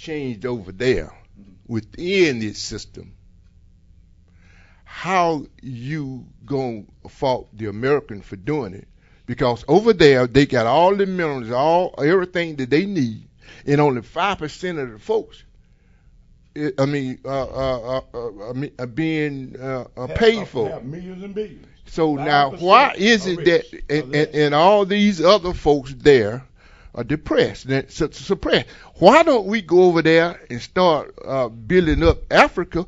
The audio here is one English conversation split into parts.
changed over there within this system, how you gonna fault the American for doing it? Because over there they got all the minerals, everything that they need, and only 5% of the folks, being paid for. Have millions and billions. So now, why is it that and all these other folks there are depressed, suppressed? Why don't we go over there and start building up Africa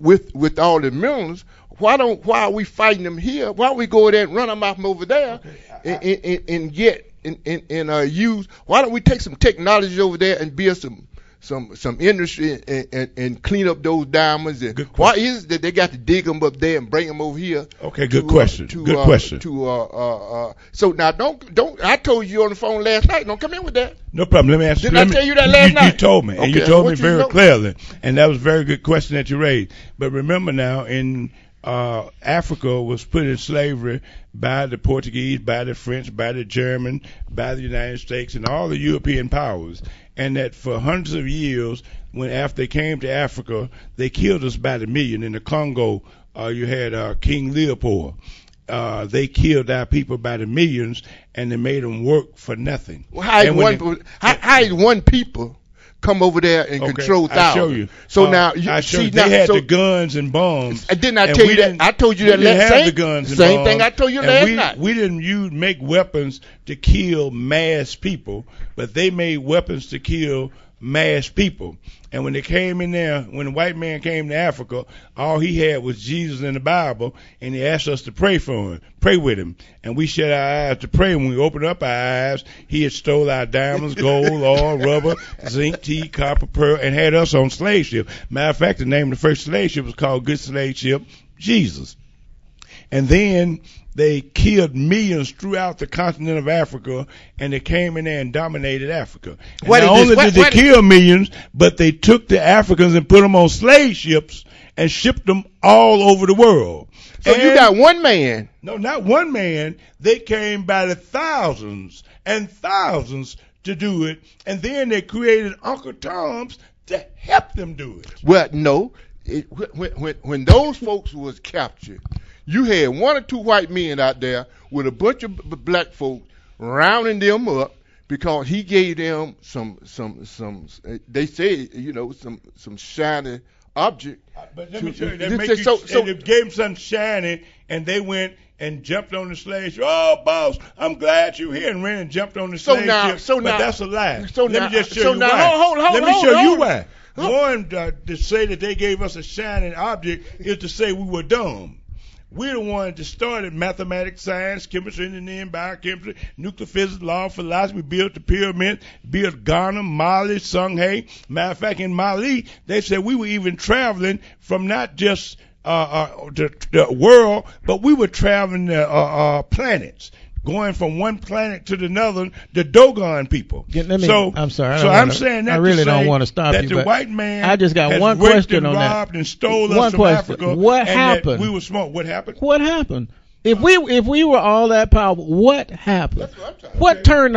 with all the minerals? Why are we fighting them here? Why don't we go there and run them off from over there and use? Why don't we take some technology over there and build some industry and clean up those diamonds? And why is it that they got to dig them up there and bring them over here? Okay, good question. Good question. So now don't. I told you on the phone last night. Don't come in with that. No problem. Let me ask you. Didn't I tell you that last night? You told me, and you told me very clearly, and that was a very good question that you raised. But remember now, in Africa was put in slavery by the Portuguese, by the French, by the German, by the United States, and all the European powers. And that for hundreds of years, after they came to Africa, they killed us by the million. In the Congo, you had King Leopold. They killed our people by the millions, and they made them work for nothing. Well, how did one people come over there and control thousands? I'll show you. So now, they had the guns and bombs. I did not tell you that. I told you that last night. The guns and same bombs, thing I told you last night. We didn't make weapons to kill mass people, but they made weapons to kill mass people. And when they came in there, when the white man came to Africa, all he had was Jesus and the Bible, and he asked us to pray for him, pray with him. And we shut our eyes to pray. When we opened up our eyes, he had stole our diamonds, gold, oil, rubber, zinc, tea, copper, pearl, and had us on slave ship. Matter of fact, the name of the first slave ship was called Good Slave Ship Jesus. And then they killed millions throughout the continent of Africa, and they came in there and dominated Africa. And not only did they kill millions, but they took the Africans and put them on slave ships and shipped them all over the world. So you got one man. No, not one man. They came by the thousands and thousands to do it, and then they created Uncle Toms to help them do it. Well, no. When those folks was captured, you had one or two white men out there with a bunch of black folks rounding them up because he gave them some they say, some shiny object. But let me tell you, they gave them something shiny, and they went and jumped on the slave ship. Oh, boss, I'm glad you're here, and ran and jumped on the slave ship. But that's a lie. Let me just show you why. Let me show you why. One, to say that they gave us a shining object is to say we were dumb. We're the ones that started mathematics, science, chemistry, engineering, biochemistry, nuclear physics, law, philosophy, built the pyramid, built Ghana, Mali, Songhay. Matter of fact, in Mali, they said we were even traveling from not just the world, but we were traveling planets. Going from one planet to another, the Dogon people. I'm sorry. I'm saying that I really don't want to stop that you. The white man I just got has one raped question and on robbed that. And stole us from Africa. What and happened? That we were smart. What happened? What happened? If we were all that powerful, what happened? What's turned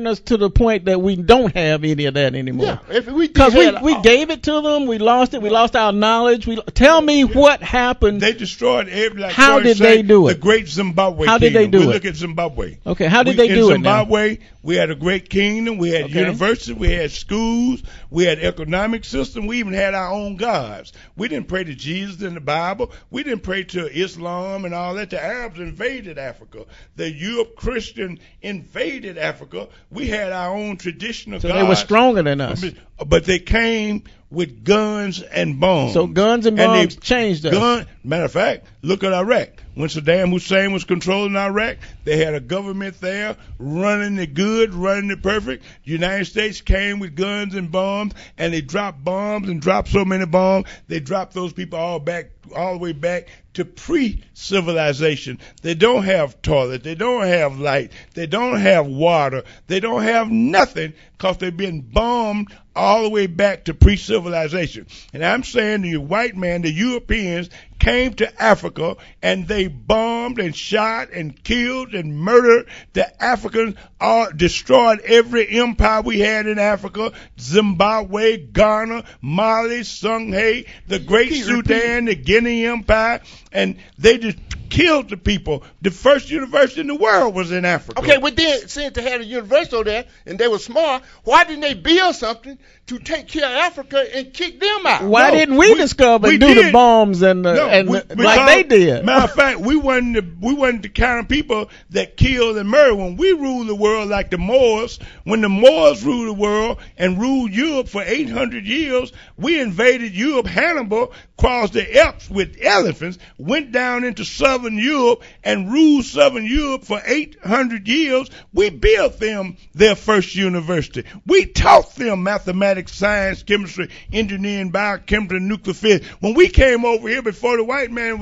us to the point that we don't have any of that anymore? Because we gave it to them, we lost it, we lost our knowledge. Tell me what happened. They destroyed how did they do it? The great Zimbabwe. How did they do it? Look at Zimbabwe. Okay, how did they do it? In Zimbabwe, we had a great kingdom, we had universities, we had schools, we had economic system, we even had our own gods. We didn't pray to Jesus in the Bible, we didn't pray to Islam and all that. The Arabs invaded Africa. The Europe Christian invaded Africa. We had our own traditional gods. So they were stronger than us. But they came with guns and bombs. So guns and bombs changed us. Matter of fact, look at Iraq. When Saddam Hussein was controlling Iraq, they had a government there running it good, running it perfect. The United States came with guns and bombs, and they dropped bombs and dropped so many bombs, they dropped those people all back all the way back to pre-civilization. They don't have toilet. They don't have light. They don't have water. They don't have nothing because they've been bombed all the way back to pre-civilization. And I'm saying the white man, the Europeans, came to Africa and they bombed and shot and killed and murdered the Africans, destroyed every empire we had in Africa, Zimbabwe, Ghana, Mali, Songhai, the Great Sudan, the Guinea Empire, and they just killed the people. The first university in the world was in Africa. Okay, but then since they had a university over there and they were smart, why didn't they build something to take care of Africa and kick them out? Why didn't we discover and do the bombs like they did? Matter of fact, we wasn't the kind of people that killed and murdered. When we ruled the world like the Moors, when the Moors ruled the world and ruled Europe for 800 years, we invaded Europe. Hannibal crossed the Alps with elephants, went down into southern Europe and ruled southern Europe for 800 years. We built them their first university. We taught them mathematics, science, chemistry, engineering, biochemistry, nuclear physics. When we came over here before the white man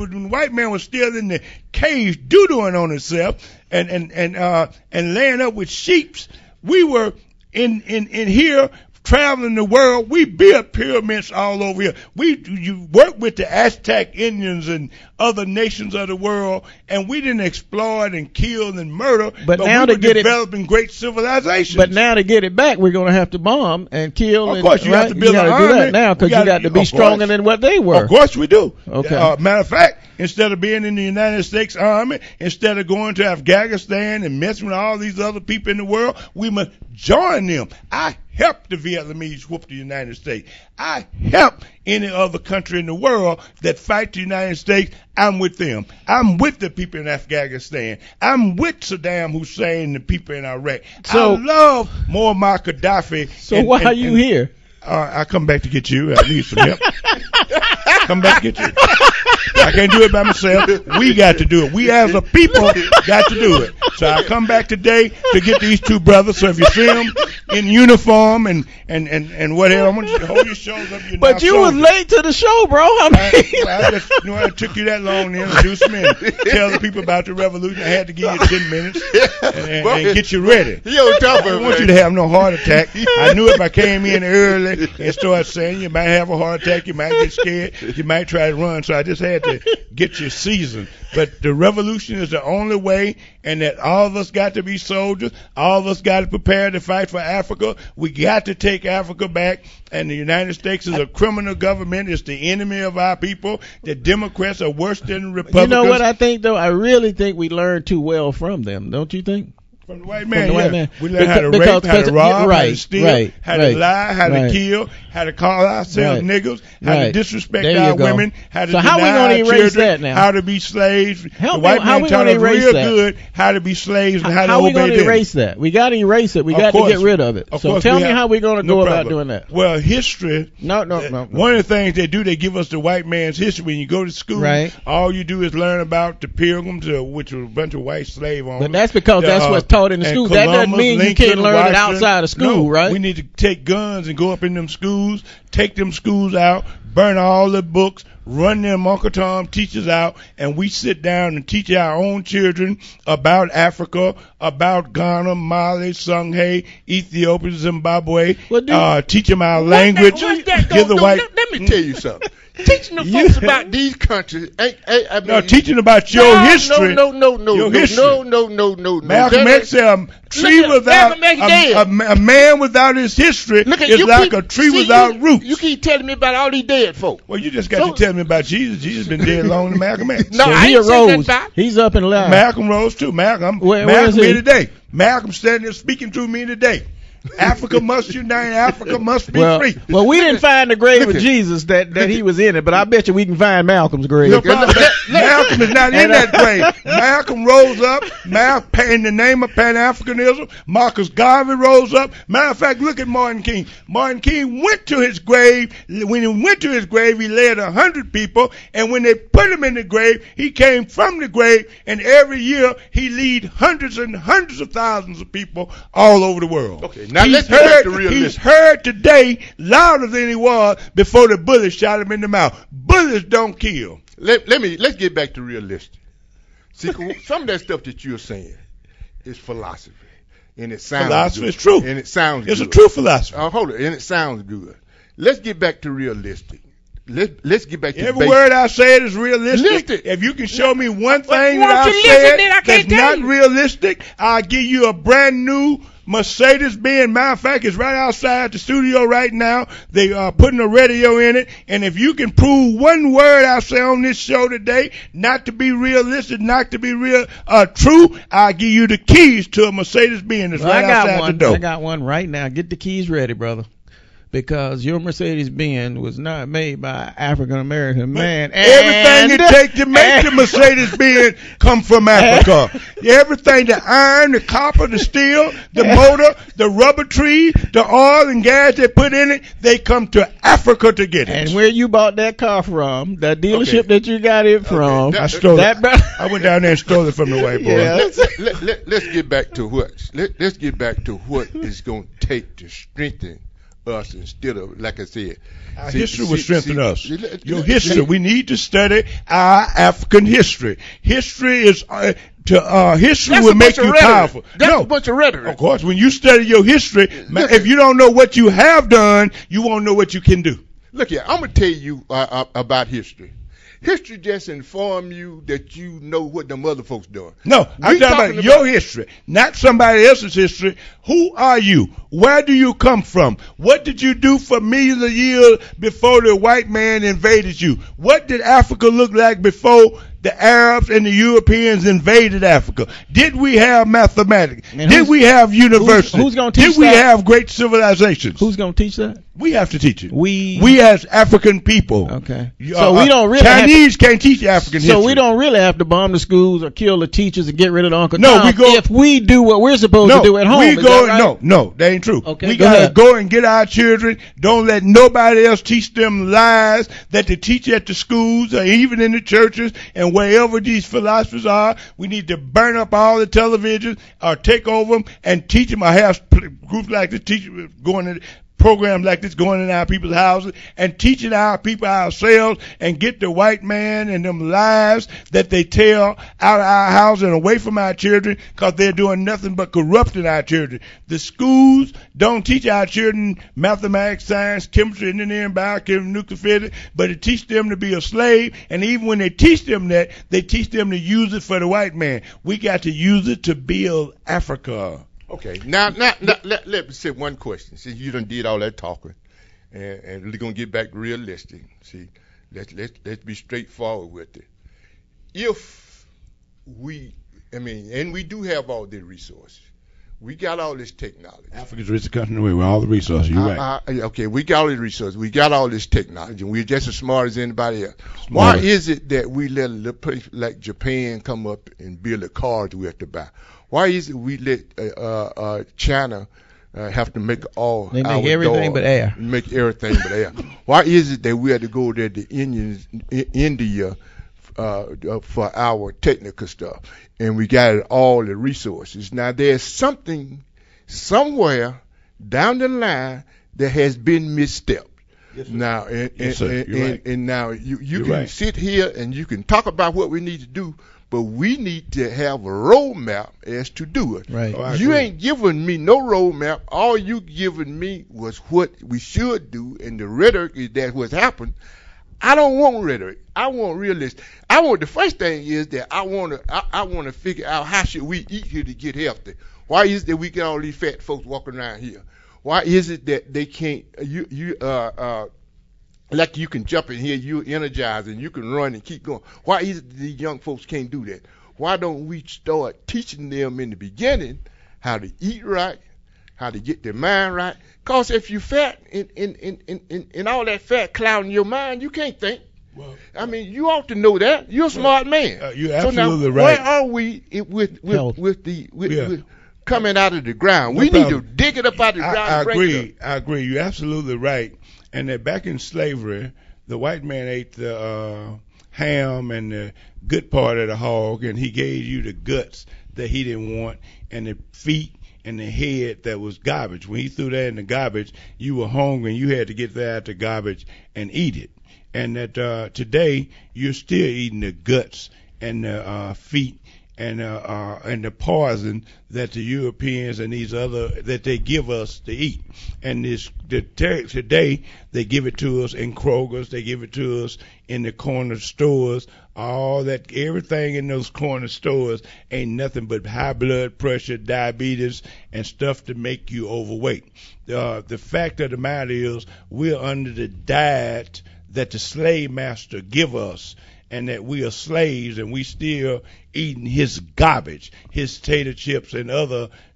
was still in the cave doodling on himself and laying up with sheeps, we were in here traveling the world. We built pyramids all over here. You work with the Aztec Indians and other nations of the world, and we didn't exploit and kill and murder, but now we were developing great civilizations. But now to get it back, we're going to have to bomb and kill. Of course, you have to build an army. Do that now because you got to be stronger than what they were. Of course we do. Okay. Matter of fact, instead of being in the United States Army, instead of going to Afghanistan and messing with all these other people in the world, we must join them. I helped the Vietnamese whoop the United States. I help any other country in the world that fight the United States. I'm with them. I'm with the people in Afghanistan. I'm with Saddam Hussein and the people in Iraq. So, I love Muammar Gaddafi. So why are you here? I come back to get you. I need some help. Come back to get you. I can't do it by myself. We got to do it. We as a people got to do it. So I come back today to get these two brothers. So if you see them in uniform and whatever, I want you to hold your shoulders up. But you was late to the show, bro. It took you that long to introduce me and tell the people about the revolution. I had to give you 10 minutes and get you ready. I don't want you to have no heart attack. I knew if I came in early and started saying you might have a heart attack, you might get scared, you might try to run. So I just had to get you seasoned. But the revolution is the only way, and that all of us got to be soldiers. All of us got to prepare to fight for Africa. We got to take Africa back, and the United States is a criminal government. It's the enemy of our people. The Democrats are worse than Republicans. You know what I think, though? I really think we learned too well from them, don't you think? From the white man, We learned how to rape, how to rob, how to steal, how to lie, how to kill, how to call ourselves niggas, how to disrespect our women, how to deny our children, how to be slaves. The white man taught us real good how to be slaves and how to obey them. How are we going to erase that? We got to erase it. We got to get rid of it. So tell me how we're going to go about doing that. Well, history. No. One of the things they do, they give us the white man's history. When you go to school, all you do is learn about the Pilgrims, which was a bunch of white slave owners. But that's because that's what's taught in the school. That doesn't mean you can't learn it outside of school, right? We need to take guns and go up in them schools, take them schools out, burn all the books, run them Uncle Tom teachers out, and we sit down and teach our own children about Africa, about Ghana, Mali, Songhai, Ethiopia, Zimbabwe. Teach them our language. Let me tell you something. Teaching the folks about these countries teaching about your history. No. Malcolm X said a man without his history is like a tree without roots. You keep telling me about all these dead folk. Well, you just got to tell me about Jesus. Jesus been dead longer than Malcolm X. No, he arose. He's up and alive. Malcolm rose too. Malcolm here today. Malcolm standing there speaking to me today. Africa must unite. Africa must be free. Well, we didn't find the grave of Jesus that he was in it, but I bet you we can find Malcolm's grave. No problem. Malcolm is not in that grave. Malcolm rose up. In the name of Pan-Africanism. Marcus Garvey rose up. Matter of fact, look at Martin King. Martin King went to his grave. When he went to his grave, he led 100 people, and when they put him in the grave, he came from the grave, and every year he lead hundreds and hundreds of thousands of people all over the world. Okay. Now let's get back to realism. He's heard today louder than he was before the bullet shot him in the mouth. Bullets don't kill. Let's get back to realistic. See, some of that stuff that you're saying is philosophy, and it sounds philosophy good. is true, and it sounds it's good. a true philosophy. Hold it, and it sounds good. Let's get back to realistic. Let's get back to every word I said is realistic. If you can show me one thing that I said that's not realistic, I'll give you a brand new Mercedes-Benz. Matter of fact, it's right outside the studio right now. They are putting a radio in it. And if you can prove one word I say on this show today not to be realistic, not to be real true, I'll give you the keys to a Mercedes-Benz that's right outside the door. I got one right now. Get the keys ready, brother. Because your Mercedes-Benz was not made by an African-American man. Everything it takes to make the Mercedes-Benz come from Africa. Everything, the iron, the copper, the steel, the motor, the rubber tree, the oil and gas they put in it, they come to Africa to get it. And where you bought that car from, that dealership that you got it from. I stole it. I went down there and stole it from the white boy. Yeah. Let's get back to let's get back to what it's going to take to strengthen us instead of, like I said, our history will strengthen us. Your history, we need to study our African history. History is history will make you powerful. That's a bunch of rhetoric. Of course, when you study your history, if you don't know what you have done, you won't know what you can do. Look here, I'm gonna tell you about history. History just inform you that you know what them other folks doing. No, I'm talking about your history, not somebody else's history. Who are you? Where do you come from? What did you do for millions of years before the white man invaded you? What did Africa look like before the Arabs and the Europeans invaded Africa? Did we have mathematics? Did we have universities? Who's going to teach that? Did we have great civilizations? Who's going to teach that? We have to teach it. We as African people. Okay. So we don't really Chinese can't teach African history. So we don't really have to bomb the schools or kill the teachers and get rid of the Uncle Tom. If we do what we're supposed to do at home. No, that ain't true. Okay, we gotta go and get our children. Don't let nobody else teach them lies that they teach at the schools or even in the churches and wherever these philosophers are. We need to burn up all the televisions or take over them and teach them, or have groups like this teach going to programs like this going in our people's houses and teaching our people ourselves, and get the white man and them lies that they tell out of our house and away from our children, because they're doing nothing but corrupting our children. The schools don't teach our children mathematics, science, chemistry, engineering, biochemistry, nuclear physics, but it teach them to be a slave. And even when they teach them that, they teach them to use it for the white man. We got to use it to build Africa. Okay, now let me say one question. Since you done did all that talking, and we're gonna get back realistic. See, let's be straightforward with it. If we, and we do have all the resources. We got all this technology. Africa's the richest country in the world with all the resources. You're right. Okay, we got all the resources. We got all this technology, and we're just as smart as anybody else. Why is it that we let a little place like Japan come up and build the cars we have to buy? Why is it we let China have to make all they make everything but air? Make everything but air. Why is it that we had to go there to India for our technical stuff, and we got all the resources? Now there's something somewhere down the line that has been misstepped. Yes, sir. Now and now you can right. sit here and you can talk about what we need to do, but we need to have a roadmap as to do it. Right. Oh, you ain't giving me no roadmap. All you giving me was what we should do, and the rhetoric is that what's happened. I don't want rhetoric. I want realistic. The first thing is that I want to figure out how should we eat here to get healthy. Why is it that we get all these fat folks walking around here? Why is it that they can't like you can jump in here, you energize, and you can run and keep going? Why is it that these young folks can't do that? Why don't we start teaching them in the beginning how to eat right, how to get their mind right? Because if you fat and all that fat clouding your mind, you can't think. Well, you ought to know that. You're a smart man. You're absolutely so now, right. Where are we with coming out of the ground? We need to dig it up out of the ground. I agree. You're absolutely right. And that back in slavery, the white man ate the ham and the good part of the hog, and he gave you the guts that he didn't want, and the feet and the head that was garbage. When he threw that in the garbage, you were hungry and you had to get that out the garbage and eat it. And that today you're still eating the guts and the feet and the poison that the Europeans and these other that they give us to eat. And today they give it to us in Kroger's, they give it to us in the corner stores. All that, everything in those corner stores ain't nothing but high blood pressure, diabetes, and stuff to make you overweight. The fact of the matter is, we're under the diet that the slave master give us, and that we are slaves, and we still eating his garbage, his tater chips and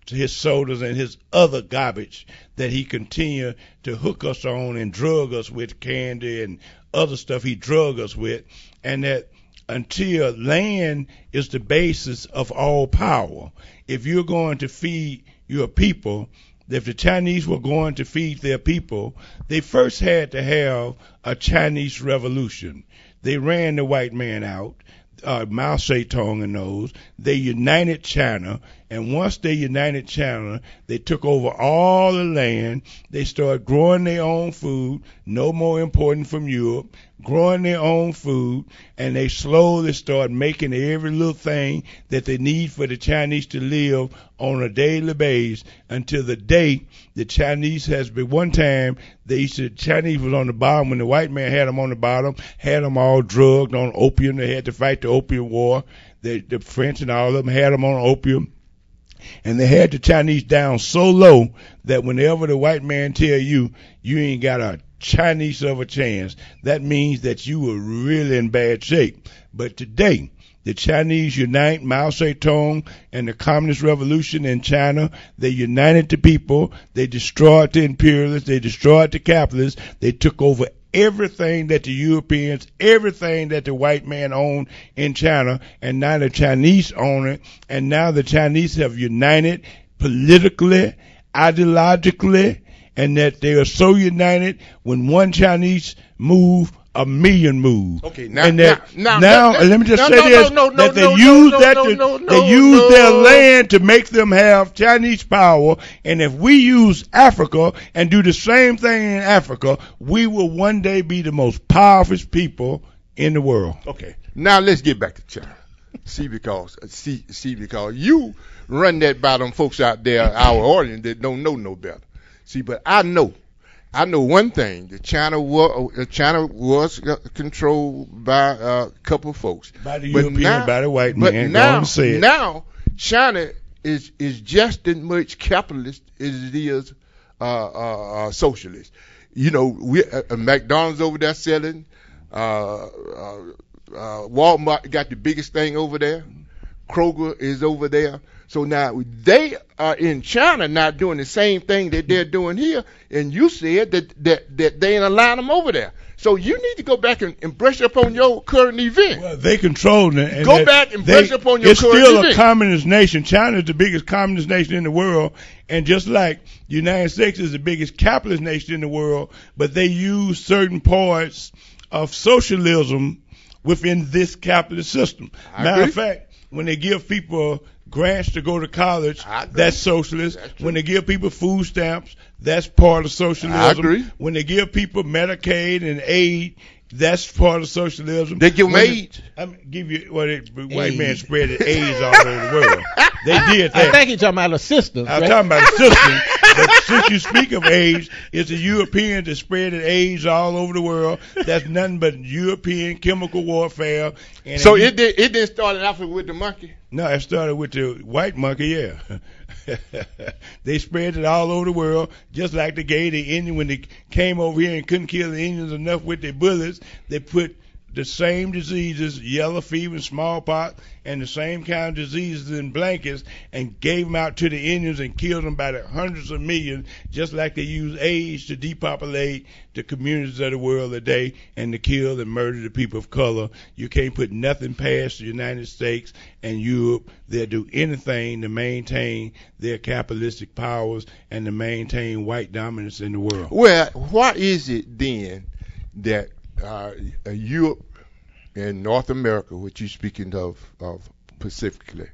his sodas and his other garbage that he continue to hook us on and drug us with, candy and other stuff he drug us with. And that until land is the basis of all power, if you're going to feed your people, if the Chinese were going to feed their people, they first had to have a Chinese revolution. They ran the white man out, Mao Zedong and those. They united China, and once they united China, they took over all the land. They started growing their own food, no more important from Europe, growing their own food, and they slowly started making every little thing that they need for the Chinese to live on a daily basis until the day the Chinese has been. One time, the Chinese was on the bottom when the white man had them on the bottom, had them all drugged on opium. They had to fight the opium war. The French and all of them had them on opium. And they had the Chinese down so low that whenever the white man tell you, you ain't got a Chinese of a chance, that means that you were really in bad shape. But today, the Chinese unite, Mao Zedong and the Communist Revolution in China. They united the people. They destroyed the imperialists. They destroyed the capitalists. They took over everything that the Europeans, everything that the white man owned in China, and now the Chinese own it. And now the Chinese have united politically, ideologically, and that they are so united, when one Chinese move, a million move. Okay, now let me just say this: that they use their land to make them have Chinese power, and if we use Africa and do the same thing in Africa, we will one day be the most powerful people in the world. Okay, now let's get back to China. because you run that by them folks out there, our audience that don't know no better. See, but I know one thing: that China was controlled by a couple of folks, by the European, by the white man. But now China is just as much capitalist as it is socialist. You know, McDonald's over there selling. Walmart got the biggest thing over there. Kroger is over there. So now they are in China not doing the same thing that they're doing here, and you said that they ain't allowing them over there. So you need to go back and brush up on your current event. Well, they control it. Go back and brush up on your current event. It's still a communist nation. China is the biggest communist nation in the world, and just like the United States is the biggest capitalist nation in the world, but they use certain parts of socialism within this capitalist system. Matter of fact, when they give people grants to go to college, that's socialist. That's when they give people food stamps, that's part of socialism. I agree. When they give people Medicaid and aid, that's part of socialism. They give them AIDS. Give you white man spread the AIDS all over the world. They did that. I think you're talking about assistance. I'm talking about assistance. But since you speak of AIDS, it's the Europeans that spread the AIDS all over the world. That's nothing but European chemical warfare. And so it didn't start off with the monkey? No, it started with the white monkey, yeah. They spread it all over the world, just like they gave the Indian when they came over here and couldn't kill the Indians enough with their bullets. They put the same diseases, yellow fever, smallpox, and the same kind of diseases in blankets, and gave them out to the Indians and killed them by the hundreds of millions, just like they use AIDS to depopulate the communities of the world today and to kill and murder the people of color. You can't put nothing past the United States and Europe. They'll do anything to maintain their capitalistic powers and to maintain white dominance in the world. Well, why is it then that Europe and North America, which you're speaking of specifically,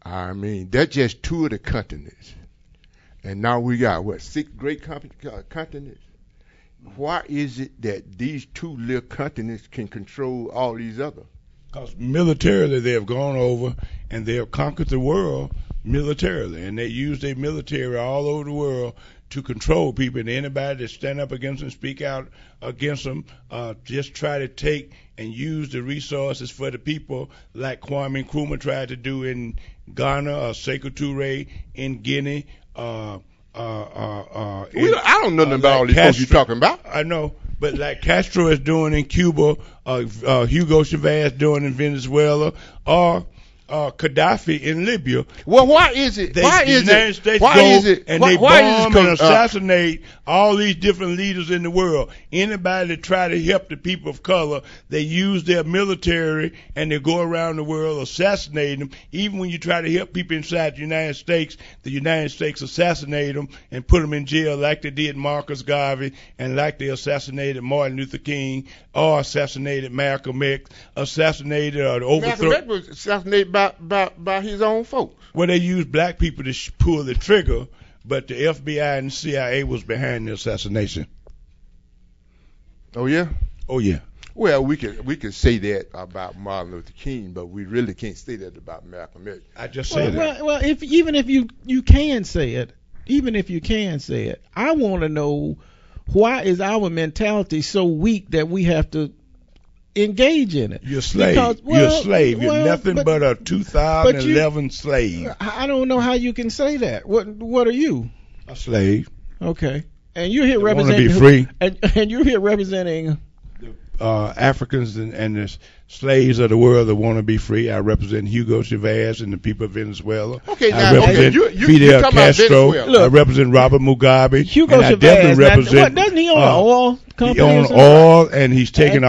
I mean, that's just 2 of the continents. And now we got, 6 great continents? Why is it that these 2 little continents can control all these others? Because militarily they have gone over and they have conquered the world militarily. And they use their military all over the world to control people. And anybody that stand up against them, speak out against them, just try to take and use the resources for the people, like Kwame Nkrumah tried to do in Ghana, or Sekou Touré in Guinea. I don't know nothing about all these folks you're talking about. I know, but like Castro is doing in Cuba, Hugo Chavez doing in Venezuela, or Gaddafi in Libya. Well, why is it? The United States go and they bomb and assassinate all these different leaders in the world. Anybody that try to help the people of color, they use their military and they go around the world assassinating them. Even when you try to help people inside the United States assassinate them and put them in jail like they did Marcus Garvey and like they assassinated Martin Luther King or assassinated Malcolm X, assassinated or overthrown. Malcolm X was assassinated by his own folks. Well, they used black people to pull the trigger, but the FBI and the CIA was behind the assassination. Oh yeah. Oh yeah. Well, we could say that about Martin Luther King, but we really can't say that about Malcolm X. I just said that. Well, even if you can say it, I want to know, why is our mentality so weak that we have to engage in it? You're a slave. You're a slave. You're nothing but a 2011 slave. I don't know how you can say that. What are you? A slave. Okay. And you're here representing. Want to be free. And you're here representing Africans and the slaves of the world that want to be free. I represent Hugo Chavez and the people of Venezuela. Okay, I represent Fidel Castro. I represent Robert Mugabe. Hugo Chavez. I definitely represent. Doesn't he own an oil company? He owns oil, and he's taking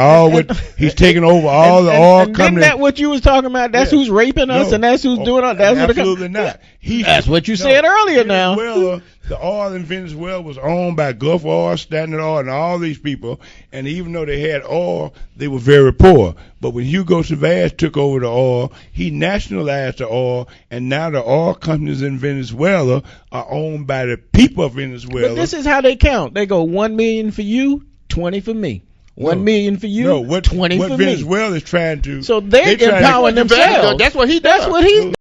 he's taking over all the oil companies. Isn't that what you was talking about? That's who's raping us, and that's who's doing it. That's absolutely not. That's what you said earlier. Now, the oil in Venezuela was owned by Gulf Oil, Standard Oil, and all these people. And even though they had oil, they were very poor. But when Hugo Chavez took over the oil, he nationalized the oil, and now the oil companies in Venezuela are owned by the people of Venezuela. But this is how they count. They go 1 million for you, 20 for me. 1 million for you, 20 for me. What Venezuela is trying to... So they're empowering themselves. That's what he does. That's what he's